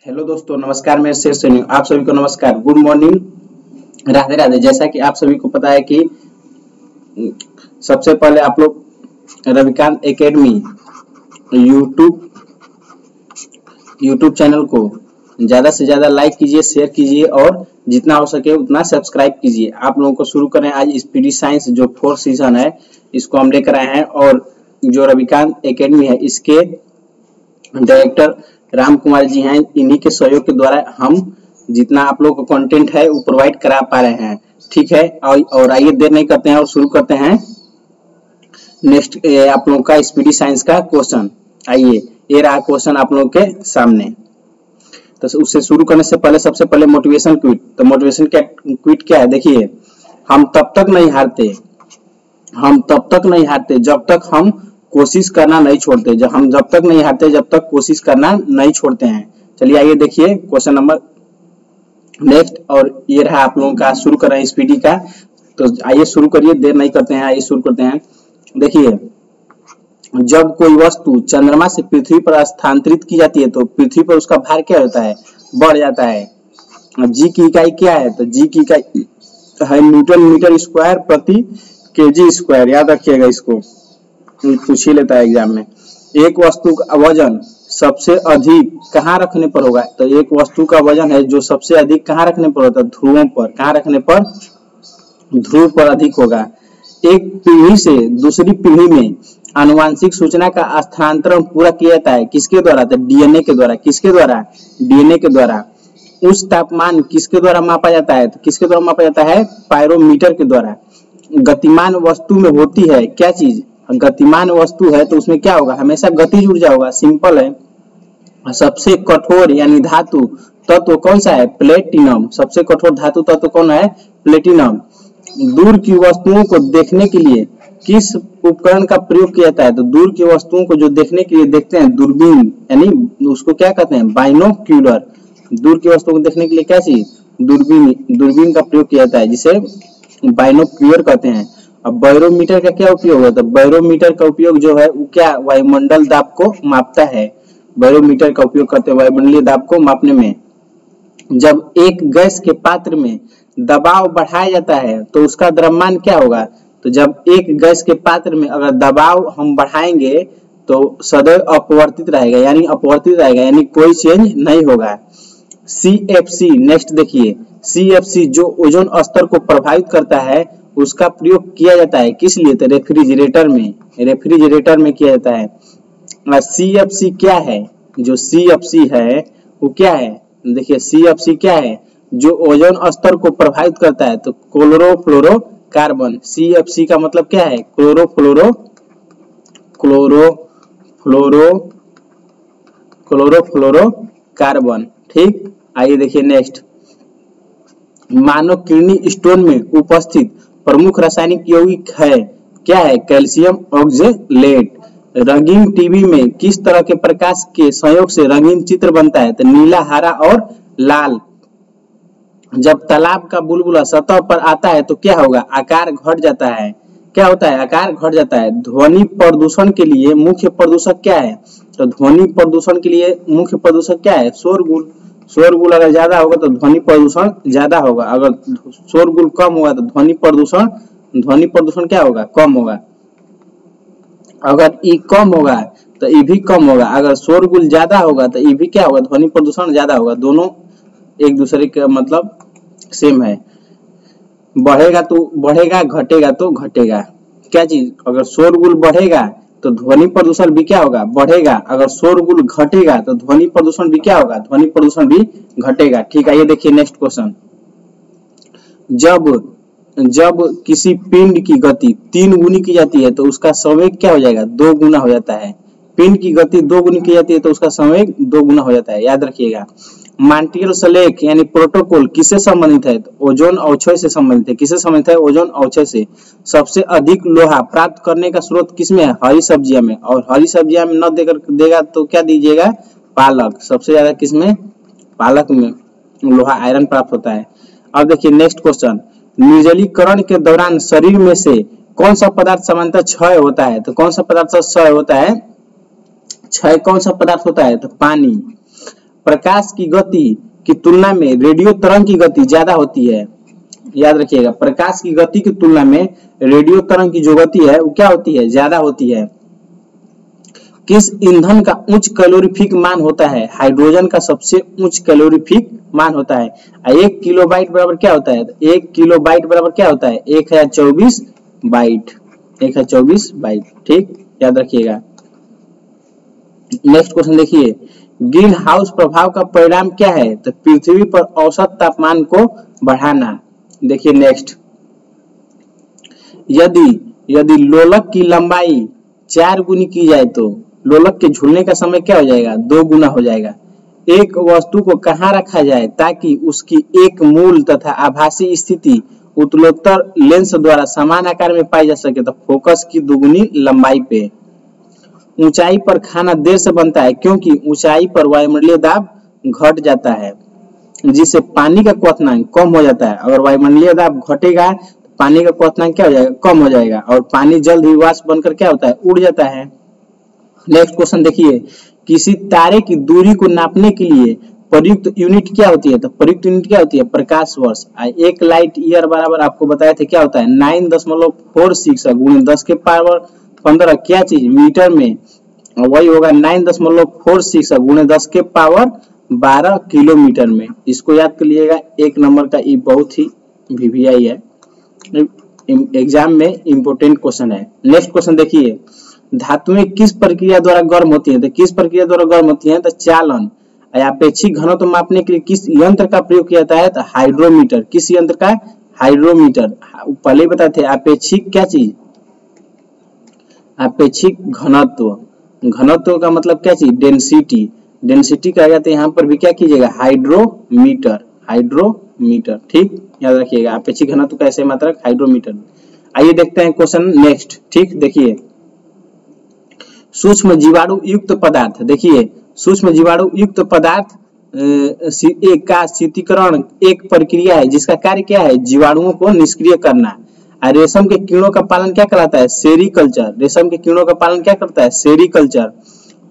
Hello दोस्तों, नमस्कार। मैं शेर सैनी, आप सभी को नमस्कार, गुड मॉर्निंग, राधे राधे। जैसा कि आप सभी को पता है कि सबसे पहले आप लोग रविकांत एकेडमी यूट्यूब चैनल को ज़्यादा से ज़्यादा लाइक कीजिए, शेयर कीजिए और जितना हो सके उतना सब्सक्राइब कीजिए। आप लोगों को शुरू करें आज स्पीडी साइंस जो 4th सीजन है, इसको हम लेकर आए हैं। और जो रविकांत एकेडमी है, इसके डायरेक्टर राम कुमार जी हैं। इन्हीं के सहयोग के द्वारा हम जितना आप लोग को कंटेंट है वो प्रोवाइड करा पा रहे हैं। ठीक है, और आइए देर नहीं करते हैं और शुरू करते हैं नेक्स्ट आप लोगों का स्पीडी साइंस का क्वेश्चन। आइए, ये रहा क्वेश्चन आप लोगों के सामने। तो उससे शुरू करने से पहले सबसे पहले मोटिवेशन क्विट। तो मोटिवेशन क्विट क्या है, देखिए, हम तब तक नहीं हारते जब तक हम कोशिश करना नहीं छोड़ते। जब तक नहीं हारते जब तक कोशिश करना नहीं छोड़ते हैं। चलिए आइए देखिए क्वेश्चन नंबर नेक्स्ट। और ये रहा आप लोगों का, शुरू कर रहे हैं स्पीडी का। तो आइए शुरू करिए, देर नहीं करते हैं, आइए शुरू करते हैं। देखिए, जब कोई वस्तु चंद्रमा से पृथ्वी पर स्थानांतरित की जाती है तो पृथ्वी पर उसका भार क्या होता है, बढ़ जाता है। जी की इकाई क्या है, तो जी की इकाई है न्यूटन मीटर स्क्वायर प्रति केजी स्क्वायर। याद रखिएगा, इसको पूछ ही लेता है एग्जाम में। एक वस्तु का वजन सबसे अधिक कहाँ रखने पर होगा, तो एक वस्तु का वजन है जो सबसे अधिक कहाँ रखने पर होता है, ध्रुवों पर। कहाँ रखने पर, ध्रुव पर अधिक होगा। एक पीढ़ी से दूसरी पीढ़ी में आनुवांशिक सूचना का स्थानांतरण पूरा किया जाता है किसके द्वारा, तो डीएनए के द्वारा। किसके द्वारा, डीएनए के द्वारा। उस तापमान किसके द्वारा मापा जाता है, तो किसके द्वारा मापा जाता है, पायरोमीटर के द्वारा। गतिमान वस्तु में होती है क्या चीज, गतिमान वस्तु है तो उसमें क्या होगा, हमेशा गतिज ऊर्जा होगा। सिंपल है। सबसे कठोर यानी धातु तत्व कौन सा है, प्लेटिनम। सबसे कठोर धातु तत्व कौन है, प्लेटिनम। दूर की वस्तुओं को देखने के लिए किस उपकरण का प्रयोग किया जाता है, तो दूर की वस्तुओं को जो देखने के लिए देखते हैं, दूरबीन, यानी उसको क्या कहते हैं, बाइनोक्यूलर। दूर की वस्तुओं को देखने के लिए क्या चीज, दूरबीन का प्रयोग किया जाता है, जिसे बाइनोक्यूलर कहते हैं। अब बैरोमीटर का क्या उपयोग है, तो बैरोमीटर का उपयोग जो है वो क्या, वायुमंडल दाब को मापता है। बैरोमीटर का उपयोग करते हैं वायुमंडलीय दाब को मापने में। जब एक गैस के पात्र में दबाव बढ़ाया जाता है तो उसका द्रव्यमान क्या होगा, तो जब एक गैस के पात्र में अगर दबाव हम बढ़ाएंगे तो सदैव अपवर्तित रहेगा, यानी कोई चेंज नहीं होगा। CFC नेक्स्ट देखिए, CFC जो ओजोन स्तर को प्रभावित करता है उसका प्रयोग किया जाता है किस लिए, तो रेफ्रिजरेटर में किया जाता है। CFC क्या है, जो CFC है वो क्या है, देखिए CFC क्या है, जो ओजोन स्तर को प्रभावित करता है, तो क्लोरोफ्लोरोकार्बन। CFC का मतलब क्या है, क्लोरोफ्लोरोकार्बन। ठीक, आइए देखिए नेक्स्ट। मानव किडनी स्टोन में उपस्थित प्रमुख रासायनिक यौगिक है क्या है, कैल्शियम ऑक्जेलेट। रंगीन टीवी में किस तरह के प्रकाश के संयोग से रंगीन चित्र बनता है, तो नीला, हरा और लाल। जब तालाब का बुलबुला सतह पर आता है तो क्या होगा, आकार घट जाता है। क्या होता है, आकार घट जाता है। ध्वनि प्रदूषण के लिए मुख्य प्रदूषक क्या है, तो ध्वनि प्रदूषण के लिए मुख्य प्रदूषक क्या है, शोरगुल अगर ज्यादा होगा तो ध्वनि प्रदूषण ज्यादा होगा, अगर शोरगुल कम होगा तो ध्वनि प्रदूषण क्या होगा, कम होगा। अगर ई कम होगा तो ई भी कम होगा, अगर शोरगुल ज्यादा होगा तो ई भी क्या होगा, ध्वनि प्रदूषण ज्यादा होगा। दोनों एक दूसरे के मतलब सेम है। बढ़ेगा तो बढ़ेगा, घटेगा तो घटेगा। क्या चीज, अगर शोरगुल बढ़ेगा तो ध्वनि प्रदूषण भी क्या होगा, बढ़ेगा। अगर शोरगुल घटेगा तो ध्वनि प्रदूषण भी क्या होगा, ध्वनि प्रदूषण भी घटेगा। ठीक है, ये देखिए नेक्स्ट क्वेश्चन। जब किसी पिंड की गति 3 गुनी की जाती है तो उसका संवेग क्या हो जाएगा, 2 गुना हो जाता है। पिंड की गति 2 गुनी की जाती है तो उसका संवेग 2 गुना हो जाता है, याद रखिएगा। मॉन्ट्रियल लेख यानी प्रोटोकॉल किससे संबंधित है, तो ओजोन अवक्षय से संबंधित है। किससे संबंधित है, ओजोन अवक्षय से। सबसे अधिक लोहा प्राप्त करने का स्रोत किसमें है, हरी सब्जियां में। और हरी सब्जियां में न देगा तो क्या दीजिएगा, पालक। सबसे ज्यादा किसमें, पालक में लोहा आयरन प्राप्त होता है। अब देखिए नेक्स्ट क्वेश्चन। निर्जलीकरण के दौरान शरीर में से कौन सा पदार्थ सामान्यतः क्षय होता है, तो कौन सा पदार्थ क्षय होता है, क्षय कौन सा पदार्थ होता है, तो पानी। प्रकाश की गति की तुलना में रेडियो तरंग की गति ज्यादा होती है। याद रखिएगा, प्रकाश की गति की तुलना में रेडियो तरंग की जो गति है वो क्या होती है, ज्यादा होती है। किस ईंधन का उच्च कैलोरीफिक मान होता है? हाइड्रोजन का सबसे उच्च कैलोरीफिक मान होता है। 1 किलोबाइट बराबर क्या होता है? 1 किलोबाइट बराबर क्या होता है? 1024 बाइट। 1024 बाइट, ठीक, याद रखिएगा। नेक्स्ट क्वेश्चन देखिए, ग्रीन हाउस प्रभाव का परिणाम क्या है? तो पृथ्वी पर औसत तापमान को बढ़ाना। देखिए नेक्स्ट, यदि लोलक की लंबाई 4 गुनी की जाए तो लोलक के झूलने का समय क्या हो जाएगा? 2 गुना हो जाएगा। एक वस्तु को कहाँ रखा जाए ताकि उसकी एक मूल तथा आभासी स्थिति उत्तलोत्तर लेंस द्वारा समान आकार में पाई जा सके? तो फोकस की 2 गुनी लंबाई पे। ऊंचाई पर खाना देर से बनता है क्योंकि ऊंचाई पर वायुमंडलीय दाब घट जाता है, जिससे पानी का क्वथनांक कम हो जाता है। अगर वायुमंडलीय दाब घटेगा तो पानी का क्वथनांक क्या हो जाएगा? कम हो जाएगा, और पानी जल्द ही वाष्प बनकर क्या होता है? उड़ जाता है। नेक्स्ट क्वेश्चन देखिए, किसी तारे की दूरी को नापने के लिए प्रयुक्त यूनिट क्या होती है? तो प्रयुक्त यूनिट क्या होती है? प्रकाश वर्ष। 1 लाइट ईयर बराबर आपको बताया थे क्या होता है? 9.46 गुणे 10 के पावर 15 क्या चीज? मीटर में, वही होगा 9.46 गुणे 10 के पावर 12 किलोमीटर में। इसको याद कर लीजिएगा, 1 नंबर का ये बहुत ही वीवीआई है, एग्जाम में इंपोर्टेंट क्वेश्चन है। नेक्स्ट क्वेश्चन देखिए, धातुएं किस प्रक्रिया द्वारा गर्म होती हैं? तो किस प्रक्रिया द्वारा गर्म होती हैं? तो चालन। अपेक्षिक घनत्व मापने के लिए किस यंत्र का प्रयोग किया जाता है? तो हाइड्रोमीटर। किस यंत्र का? हाइड्रोमीटर। पहले ही बताए थे, अपेक्षिक क्या चीज? अपेक्षिक घनत्व। घनत्व का मतलब क्या चीज? डेंसिटी। डेंसिटी कहा जाता है, यहाँ पर भी क्या कीजिएगा? हाइड्रोमीटर। हाइड्रोमीटर, ठीक, याद रखिएगा। अपेक्षिक घनत्व का ऐसे मात्रक हाइड्रोमीटर। आइए देखते हैं क्वेश्चन नेक्स्ट, ठीक, देखिए, सूक्ष्म जीवाणु युक्त पदार्थ। देखिए, सूक्ष्म जीवाणु युक्त पदार्थ का शीतलीकरण एक प्रक्रिया है जिसका कार्य क्या है? जीवाणुओं को निष्क्रिय करना। रेशम के कीड़ों का पालन क्या कराता है? सेरीकल्चर। रेशम के कीड़ों का पालन क्या करता है? सेरीकल्चर।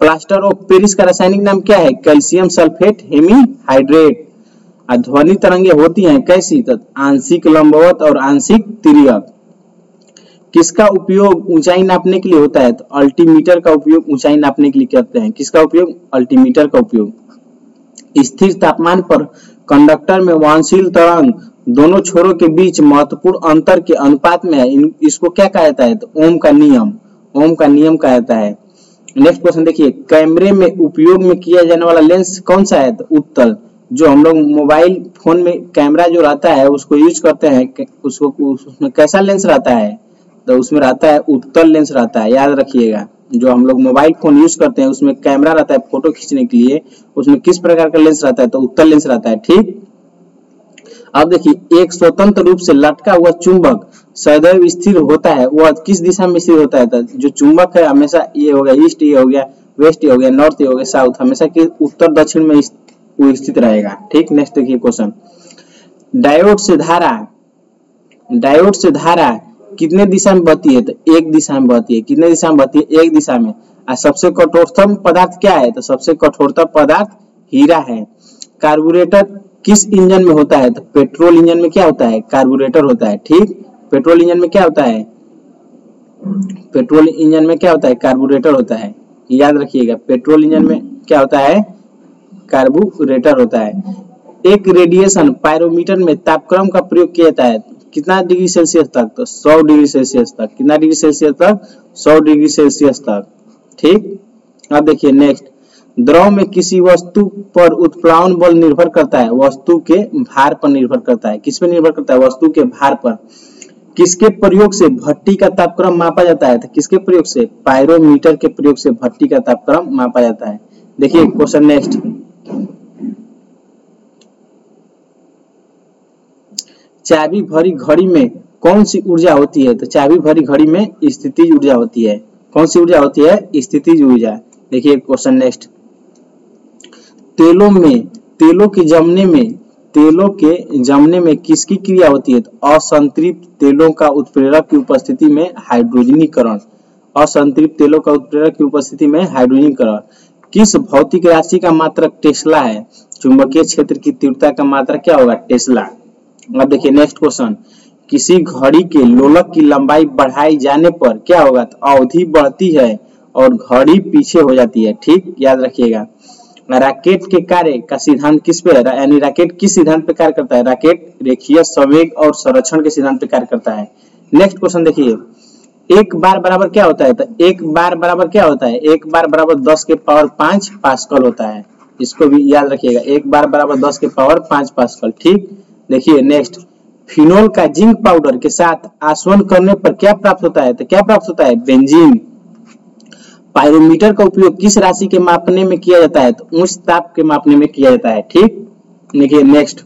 प्लास्टर ऑफ पेरिस का रासायनिक नाम क्या है? Calcium sulphate hemihydrate. ध्वनि तरंगे होती हैं कैसी? तो आंशिक लंबवत और आंशिक तिर्यक। किसका उपयोग ऊंचाई नापने के लिए होता है? तो अल्टीमीटर का उपयोग ऊंचाई नापने के लिए करते हैं। किसका उपयोग? अल्टीमीटर का उपयोग। स्थिर तापमान पर कंडक्टर में वहनशील तरंग दोनों छोरों के बीच महत्वपूर्ण अंतर के अनुपात में है। इसको क्या कहा जाता है? तो ओम का नियम। ओम का नियम कहा जाता है। नेक्स्ट क्वेश्चन देखिए, कैमरे में उपयोग में किया जाने वाला लेंस कौन सा है? तो उत्तल। जो हम लोग मोबाइल फोन में कैमरा जो रहता है उसको यूज करते हैं, उसमें कैसा लेंस रहता है? तो उसमें रहता है उत्तल लेंस रहता है, याद रखिएगा। जो हम लोग मोबाइल फोन यूज करते हैं उसमें कैमरा रहता है फोटो खींचने के लिए, उसमें किस प्रकार का लेंस रहता है? तो उत्तल लेंस रहता है, ठीक। अब देखिए, एक स्वतंत्र रूप से लटका हुआ चुंबक सदैव स्थिर होता है, वह किस दिशा में स्थिर होता है? तो जो चुंबक है हमेशा, ये हो गया ईस्ट, ये हो गया वेस्ट, ये हो गया नॉर्थ, ये हो गया साउथ, हमेशा कि उत्तर दक्षिण में वो स्थित रहेगा, ठीक। नेक्स्ट देखिए क्वेश्चन, डायोड से धारा कितने दिशा में बहती है? तो एक दिशा में बहती है। कितने दिशा में बहती है? एक दिशा में। और सबसे कठोरतम पदार्थ क्या है? तो सबसे कठोरतम पदार्थ हीरा है। कार्बोरेटर किस इंजन में होता है? तो पेट्रोल इंजन में क्या होता है? कार्बोरेटर होता है, ठीक। पेट्रोल इंजन में क्या होता है? पेट्रोल इंजन में क्या होता है? कार्बोरेटर होता है, याद रखिएगा। पेट्रोल इंजन में क्या होता है? कार्बोरेटर होता है। एक रेडिएशन पायरोमीटर में तापक्रम का प्रयोग किया जाता है कितना डिग्री सेल्सियस तक? तो 100 डिग्री सेल्सियस तक। कितना डिग्री सेल्सियस तक? 100 डिग्री सेल्सियस तक, ठीक। अब देखिए नेक्स्ट, द्रव में किसी वस्तु पर उत्प्लावन बल निर्भर करता है, वस्तु के भार पर निर्भर करता है। किस पर निर्भर करता है? वस्तु के भार पर। किसके प्रयोग से भट्टी का तापक्रम मापा जाता है? तो किसके प्रयोग से? पायरोमीटर के प्रयोग से भट्टी का तापक्रम मापा जाता है। देखिए क्वेश्चन नेक्स्ट, चाबी भरी घड़ी में कौन सी ऊर्जा होती है? तो चाबी भरी घड़ी में स्थितिज ऊर्जा होती है। कौन सी ऊर्जा होती है? स्थितिज ऊर्जा। देखिए क्वेश्चन नेक्स्ट, तेलों के जमने में किसकी क्रिया होती है? तो असंतृप्त तेलों का उत्प्रेरक की उपस्थिति में हाइड्रोजनीकरण। असंतृप्त तेलों का उत्प्रेरक की उपस्थिति में हाइड्रोजनीकरण। किस भौतिक राशि का मात्रक टेस्ला है? चुंबकीय क्षेत्र की तीव्रता का मात्रक क्या होगा? टेस्ला। अब देखिए नेक्स्ट क्वेश्चन, किसी घड़ी के लोलक की लंबाई बढ़ाई जाने पर क्या होगा? तो अवधि बढ़ती है और घड़ी पीछे हो जाती है। ठीक, याद रखिएगा। रॉकेट के कार्य का सिद्धांत किस पे है? यानी रॉकेट किस सिद्धांत पे कार्य करता है? रॉकेट रेखीय संवेग और संरक्षण के सिद्धांत पे कार्य करता है। नेक्स्ट क्वेश्चन देखिए, एक बार बराबर क्या होता है? तो एक बार बराबर क्या होता है? एक बार बराबर 10 के पावर 5 पास्कल होता है। इसको भी याद रखिएगा, एक बार बराबर 10 के पावर 5 पास्कल। ठीक, देखिए नेक्स्ट, फिनोल का जिंक पाउडर के साथ आसवन करने पर क्या प्राप्त होता है? तो क्या प्राप्त होता है? बेंजीन। पायरोमीटर का उपयोग किस राशि के मापने में किया जाता है? तो उच्च ताप के मापने में किया जाता है। ठीक, देखिए नेक्स्ट,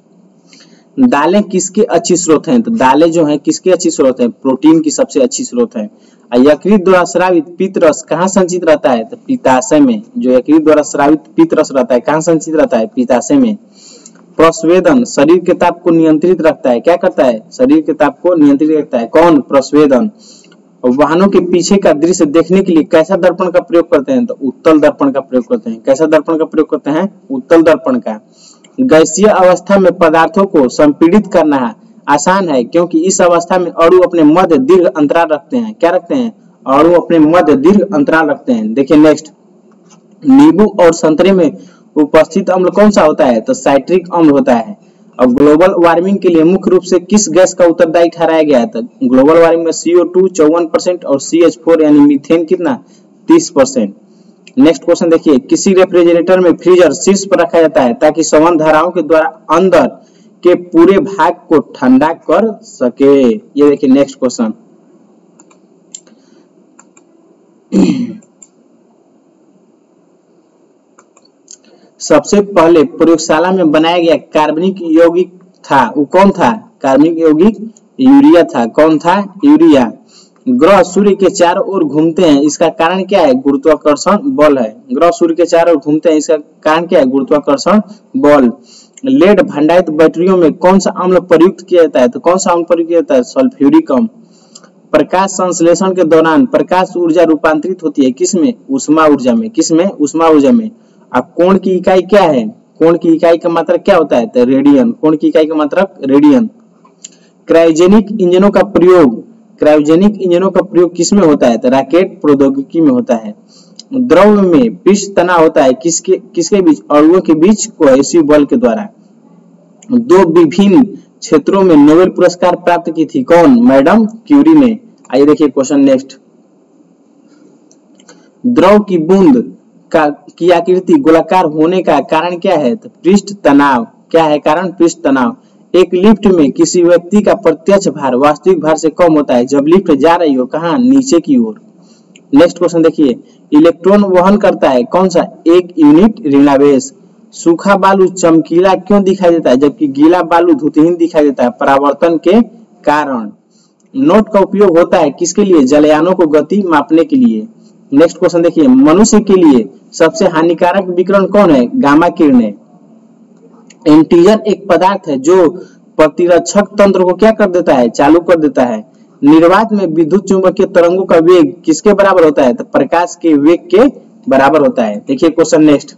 दालें किसके अच्छी स्रोत हैं? तो दालें जो हैं किसके अच्छी स्रोत हैं? प्रोटीन की सबसे अच्छी स्रोत है। यकृत द्वारा स्रावित पित्त रस कहाँ संचित रहता है? तो पित्ताशय में। जो यकृत द्वारा स्रावित पित्त रस रहता है कहाँ संचित रहता है? पित्ताशय में। प्रस्वेदन शरीर के ताप को नियंत्रित रखता है। क्या करता है? शरीर के ताप को नियंत्रित रखता है। कौन? प्रस्वेदन। वाहनों के पीछे का दृश्य देखने के लिए कैसा दर्पण का प्रयोग करते हैं? तो उत्तल दर्पण का प्रयोग करते हैं। कैसा दर्पण का प्रयोग करते हैं? उत्तल दर्पण का। गैसीय अवस्था में पदार्थों को संपीड़ित करना आसान है क्योंकि इस अवस्था में अणु अपने मध्य दीर्घ अंतराल रखते हैं। क्या रखते हैं? अणु अपने मध्य दीर्घ अंतराल रखते हैं। देखिए नेक्स्ट, नींबू और संतरे में उपस्थित अम्ल कौन सा होता है? तो साइट्रिक अम्ल होता है। अब ग्लोबल वार्मिंग के लिए मुख्य रूप से किस गैस का उत्तरदायी ठहराया गया है? तो ग्लोबल वार्मिंग में CO2 54% और CH4 यानी मीथेन कितना? 30%। नेक्स्ट क्वेश्चन देखिए, किसी रेफ्रिजरेटर में फ्रीजर शीर्ष पर रखा जाता है ताकि संवहन धाराओं के द्वारा अंदर के पूरे भाग को ठंडा कर सके। ये देखिए नेक्स्ट क्वेश्चन, सबसे पहले प्रयोगशाला में बनाया गया कार्बनिक यौगिक था, वो कौन था? कार्बनिक यौगिक यूरिया था। कौन था? यूरिया। ग्रह सूर्य के चारों ओर घूमते हैं, इसका कारण क्या है? गुरुत्वाकर्षण बल है। ग्रह सूर्य के चारों ओर घूमते हैं, इसका कारण क्या है? गुरुत्वाकर्षण बल। लेड भंडारित बैटरियों में कौन सा अम्ल प्रयुक्त किया जाता है? तो कौन सा अम्ल प्रयुक्त किया जाता है? सल्फ्यूरिक अम्ल। प्रकाश संश्लेषण के दौरान प्रकाश ऊर्जा रूपांतरित होती है किसमें? उष्मा ऊर्जा में। किसमें? उष्मा ऊर्जा में। अब कोण की इकाई क्या है? कोण की इकाई का मात्रक क्या होता है? तो रेडियन। कोण की इकाई का मात्रक रेडियन। क्रायोजेनिक इंजनों का प्रयोग, क्रायोजेनिक इंजनों का प्रयोग किसमें होता है? तो रॉकेट प्रौद्योगिकी में होता है। द्रव में पृष्ठ तनाव होता है किसके बीच? अणुओं के बीच कोहेसिव बल के द्वारा। दो विभिन्न क्षेत्रों में नोबेल पुरस्कार प्राप्त की थी, कौन? मैडम क्यूरी ने। आइए देखिए क्वेश्चन नेक्स्ट, द्रव की बूंद की आकृति गोलाकार होने का कारण क्या है? तो पृष्ठ तनाव। क्या है कारण? पृष्ठ तनाव। एक लिफ्ट में किसी व्यक्ति का प्रत्यक्ष भार वास्तविक भार से कम होता है जब लिफ्ट जा रही हो कहाँ? नीचे की ओर। नेक्स्ट क्वेश्चन देखिए, इलेक्ट्रॉन वहन करता है कौन सा? 1 यूनिट ऋणावेश। सूखा बालू चमकीला क्यों दिखाई देता है जबकि गीला बालू धुतहीन दिखाई देता है? परावर्तन के कारण। नोट का उपयोग होता है किसके लिए? जलयानों को गति मापने के लिए। नेक्स्ट क्वेश्चन देखिए, मनुष्य के लिए सबसे हानिकारक विकिरण कौन है? गामा किरणें। एंटीजन एक पदार्थ है जो प्रतिरक्षक तंत्र को क्या कर देता है? चालू कर देता है। निर्वात में विद्युत चुंबकीय तरंगों का वेग किसके बराबर होता है? तो प्रकाश के वेग के बराबर होता है। देखिए क्वेश्चन नेक्स्ट,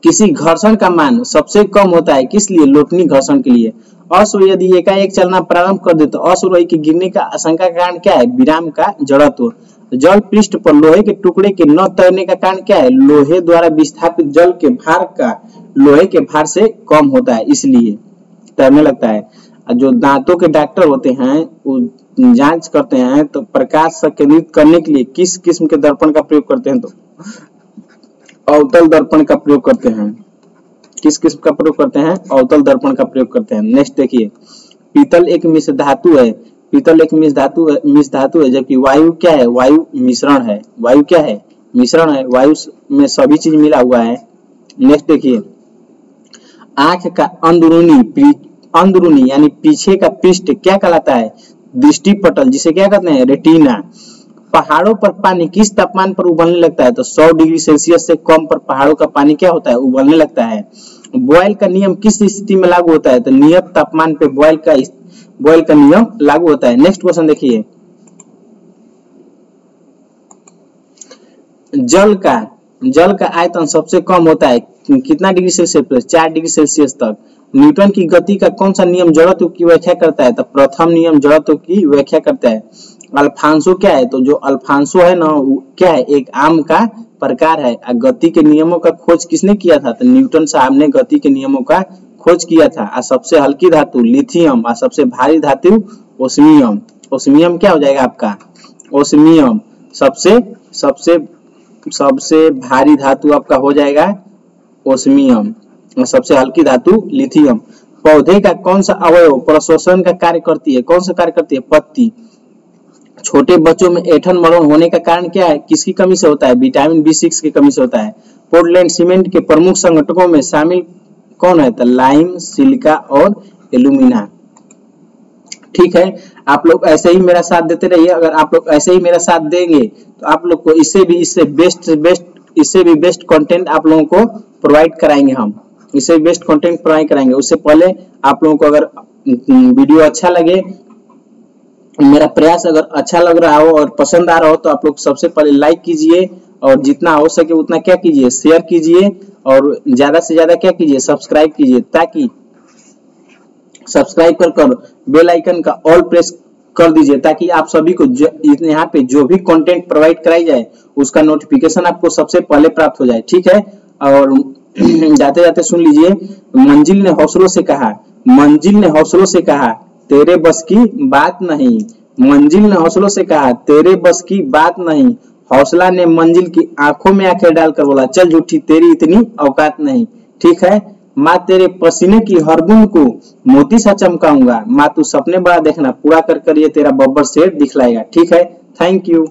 किसी घर्षण का मान सबसे कम होता है किस लिए? लोटनी घर्षण के लिए। अश्व यदि एकाएक चलना प्रारंभ कर दे तो अश्वरोही के गिरने का आशंका का कारण क्या है? विराम का जड़त्व। जल पृष्ठ पर लोहे के टुकड़े के न तैरने का कारण क्या है? लोहे द्वारा विस्थापित जल के भार का लोहे के भार से कम होता है, इसलिए तैरने लगता है। जो दांतों के डॉक्टर होते हैं वो जांच करते हैं तो प्रकाश संकेंद्रित करने के लिए किस किस्म के दर्पण का प्रयोग करते हैं? तो अवतल दर्पण का प्रयोग करते हैं। किस किस्म का प्रयोग करते हैं? अवतल दर्पण का प्रयोग करते हैं। नेक्स्ट देखिए, पीतल एक मिश्र धातु है। पीतल एक मिश्र धातु है जबकि वायु क्या है? वायु मिश्रण है। वायु क्या है? मिश्रण है। वायु में सभी चीज मिला हुआ है। नेक्स्ट देखिए, आंख का अंदरूनी यानी पीछे का पृष्ठ क्या कहलाता है? दृष्टि पटल, जिसे क्या कहते हैं? रेटिना। पहाड़ों पर पानी किस तापमान पर उबलने लगता है? तो 100 डिग्री सेल्सियस से कम पर पहाड़ों का पानी क्या होता है? उबलने लगता है। बॉयल का नियम किस स्थिति में लागू होता है? तो नियत तापमान पे बॉयल का नियम लागू होता है। नेक्स्ट क्वेश्चन देखिए, जल का जल का आयतन सबसे कम होता है कितना डिग्री सेल्सियस पर? 4 डिग्री सेल्सियस तक। न्यूटन की गति का कौन सा नियम जड़त्व की व्याख्या करता है? तो प्रथम नियम जड़त्व की व्याख्या करता है। अल्फांसो क्या है? तो जो अल्फांसो है ना वो क्या है? एक आम का प्रकार है। गति के नियमों का खोज किसने किया था? तो न्यूटन साहब ने गति के नियमों का खोज किया था। और सबसे हल्की धातु लिथियम और सबसे भारी धातु ओस्मियम। ओस्मियम क्या हो जाएगा आपका? ओस्मियम सबसे भारी धातु आपका हो जाएगा ओस्मियम और सबसे हल्की धातु लिथियम। पौधे का कौन सा अवयव प्रशोषण का कार्य करती है? कौन सा कार्य करती है? पत्ती। छोटे बच्चों में ऐंठन मरोड़ होने का कारण क्या है? किसकी कमी से होता है? विटामिन B6 की कमी से होता है। पोर्टलैंड सीमेंट के प्रमुख संगठकों में शामिल कौन है? तो लाइम, सिलिका और एल्यूमिना। ठीक है, आप लोग ऐसे ही मेरा साथ देते रहिए। अगर आप लोग ऐसे ही मेरा साथ देंगे तो आप लोग को इससे भी बेस्ट कंटेंट आप लोगों को प्रोवाइड कराएंगे। हम इससे बेस्ट कंटेंट प्रोवाइड कराएंगे। उससे पहले आप लोगों को अगर वीडियो अच्छा लगे, मेरा प्रयास अगर अच्छा लग रहा हो और पसंद आ रहा हो तो आप लोग सबसे पहले लाइक कीजिए और जितना हो सके उतना क्या कीजिए? शेयर कीजिए और ज्यादा से ज्यादा क्या कीजिए? सब्सक्राइब कीजिए, ताकि सब्सक्राइब कर बेल आइकन का ऑल प्रेस कर दीजिए, ताकि आप सभी को यहाँ पे जो भी कंटेंट प्रोवाइड कराई जाए उसका नोटिफिकेशन आपको सबसे पहले प्राप्त हो जाए। ठीक है, और जाते जाते सुन लीजिए। मंजिल ने हौसलों से कहा तेरे बस की बात नहीं। मंजिल ने हौसलों से कहा तेरे बस की बात नहीं। हौसला ने मंजिल की आंखों में आंखें डालकर बोला चल झूठी तेरी इतनी औकात नहीं। ठीक है, माँ तेरे पसीने की हर बूंद को मोती सा चमकाऊंगा। माँ तू सपने बड़ा देखना, पूरा कर कर ये तेरा बब्बर शेर दिखलाएगा। ठीक है, थैंक यू।